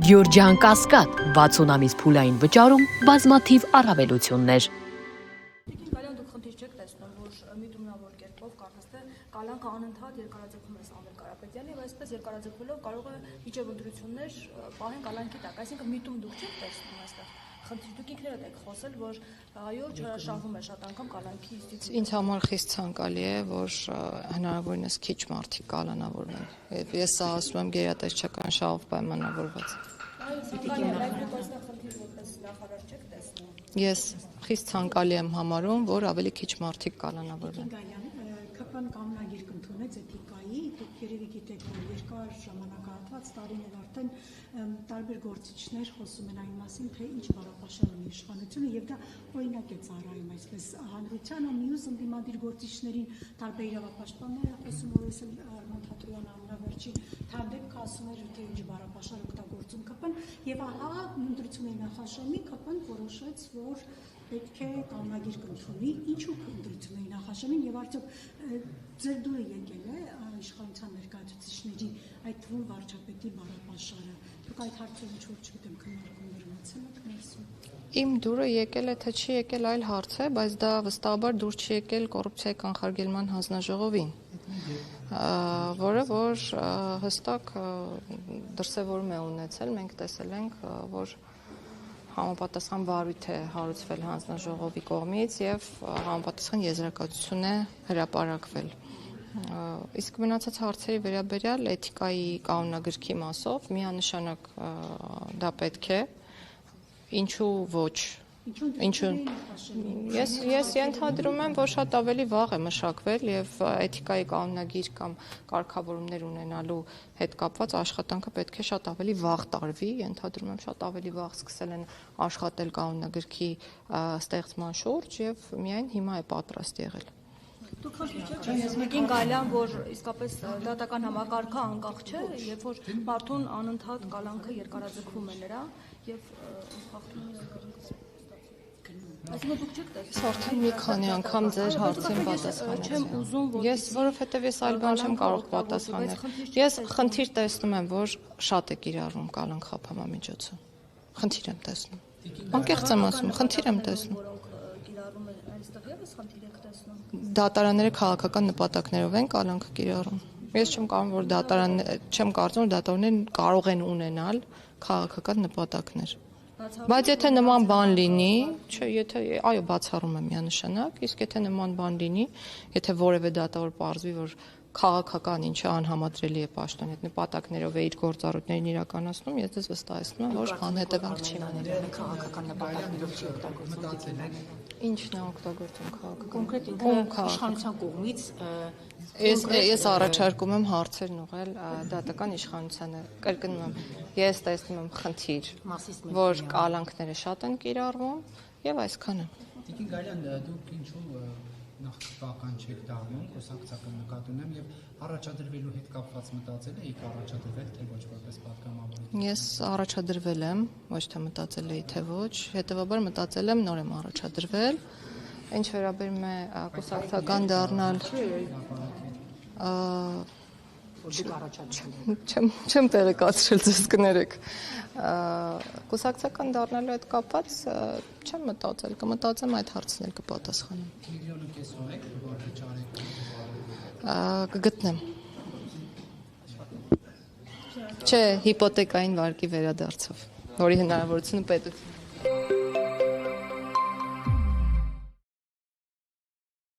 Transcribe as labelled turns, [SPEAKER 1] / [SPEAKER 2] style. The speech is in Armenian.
[SPEAKER 1] Գյորջյան Կասկադ 60 ամիս փուլային վճարում բազմաթիվ առավելություններ։
[SPEAKER 2] Կալյան դուք խնդիր չեք տեսնում, որ միտումնավոր կերպով կարծես թե կալանքը անընդհատ երկարաձգվում է Սամվել Կարապետյանի, եւ այսպես երկարաձգվելով կարող է իջև ընտրություններ պահեն կալանքի տակ, այսինքն միտում դուք չեք տեսնում այստեղ։ Խնդիր դուք ինքներդ եք խոսել, որ այո, չհրաժարվում է շատ անգամ կալանքի ինստիտուտը։
[SPEAKER 3] Ինձ համար խիստ ցանկալի է, որ հնարավորինս քիչ մարդիկ կալանավորվեն։ Եվ ես սա ասում եմ գերատեսչական շահով պայմանավորված։ Ես խիստ ցանկալի եմ համարում, որ ավելի քիչ մարդիկ կալանավորվեն։
[SPEAKER 4] ԿՊ-ն կանոնագիր կընդունեց էթիկայի, դուք երևի գիտեք, որ երկար ժամանակահատված տարիներ արդեն տարբեր գործիչներ խոսում են այն մասին, թե ինչ բառապաշար ունի իշխանությունը, եւ դա օրինակ է ծառայում այսպես հանրությանը, մյուս ընդդիմադիր գործիչներին, տարբեր իրավապաշտպանները խոսում, որ այսօր Արման Թատրոյանը ամենավերջին թանդեպք ասում էր, թե ինչ բառապաշար օգտագործում ԿՊ-ն, եւ ահա ընտրությունների նախաշեմի ԿՊ-ն որոշեց, որ պետք է կանոնագիր կընդունի, ինչու ընտրությունների նախաշեմին եւ արդյոք ձեր դուրը եկել է իշխանության ներկայացուցիչների, այդ թվում վարչապետի բառապաշարը, դուք այդ հարցով ինչ-որ չգիտեմ քննարկումներ ունեցել եք ներսում։
[SPEAKER 3] Իմ դուրը եկել է, թե չի եկել այլ հարց է, բայց դա վստահաբար դուր չի եկել կոռուպցիայի կանխարգելման հանձնաժողովին, որը որ հստակ դրսևորում է ունեցել, մենք տեսել ենք, որ համապատասխան վարույթ է հարուցվել հանձնաժողովի կողմից եւ համապատասխան եզրակացություն է հրապարակվել։ Իսկ մնացած հարցերի վերաբերյալ էթիկայի կանոնագրքի մասով միանշանակ դա պետք է, ինչու ոչ։ Ինչու ես ենթադրում եմ, որ շատ ավելի վաղ է մշակվել եւ էթիկայի կանոնագիր կամ կարգավորումներ ունենալու հետ կապված աշխատանքը պետք է շատ ավելի վաղ տարվի, ենթադրում եմ շատ ավելի վաղ սկսել են աշխատել կանոնագրքի ստեղծման շուրջ եւ միայն հիմա է պատրաստ եղել։
[SPEAKER 2] Դուք խնդրին Գալյան, որ իսկապես դատական համակարգը անկախ չէ, երբ որ մարդուն անընդհատ կալանքը երկարաձգվում է նրա եւ խախտում է Այսինքն դուք չեք տեսնում։
[SPEAKER 3] Ես արդեն մի քանի անգամ ձեր հարցին պատասխանեցի։
[SPEAKER 2] Չեմ ուզում, որ
[SPEAKER 3] Ես որովհետև ես այլ բան չեմ կարող պատասխանել։ Ես խնդիր տեսնում եմ, որ շատ է կիրառվում կալանք խափամամիջոցը։ Խնդիր եմ տեսնում։ Անկեղծ եմ ասում, խնդիր եմ տեսնում։
[SPEAKER 2] Կիրառում է այստեղ եւս խնդիր եք տեսնում։
[SPEAKER 3] Դատարանները քաղաքական նպատակներով են կալանքը կիրառում։ Ես չեմ կարծում, որ դատարաններն կարող են ունենալ քաղաքական նպատակներ։ Բայց եթե նման բան լինի, այո, բացառում եմ միանշանակ, իսկ եթե նման բան լինի, եթե որևէ դատավոր պարզվի, որ քաղաքական ինչը անհամադրելի է պաշտոնի հետ նպատակներով է իր գործառույթներն իրականացնում, ես դες վստահեցնում եմ, որ անհետևանք չի մնալ։
[SPEAKER 5] Քաղաքական նպատակներով չի օգտագործվում։
[SPEAKER 3] Ինչն է օգտագործում քաղաքական։
[SPEAKER 5] Կոնկրետ իշխանության կողմից
[SPEAKER 3] ես առաջարկում եմ հարցերն ուղղել դատական իշխանությանը։ Կրկնում եմ, ես տեսնում եմ խնդիր, որ կալանքները շատ են կիրառվում եւ այսքանը։
[SPEAKER 6] Տիկին Գալյան, դուք ինչու նախքան չեք դառնում, կուսակցական նկատի ունեմ եւ առաջադրվելու հետ կապված մտածել եք առաջադրվել թե ոչ որպես պատգամավոր։
[SPEAKER 3] Ես առաջադրվել եմ, ոչ թե մտածել էի թե ոչ, հետեւաբար մտածել եմ նոր եմ առաջադրվել։ Ինչ վերաբերում է կուսակցական դառնալ, չեմ տեղեկացրել, ձեզ կներեք։ Կուսակցական դառնալու հետ կապված չեմ մտածել, կմտածեմ այդ հարցն էլ կպատասխանեմ։
[SPEAKER 6] Միլիոնը կեսում եք, որ վճարեք։
[SPEAKER 3] Կգտնեմ։ Չէ, հիպոթեկային վարկի վերադարձով, որի հնարավորությունը պետություն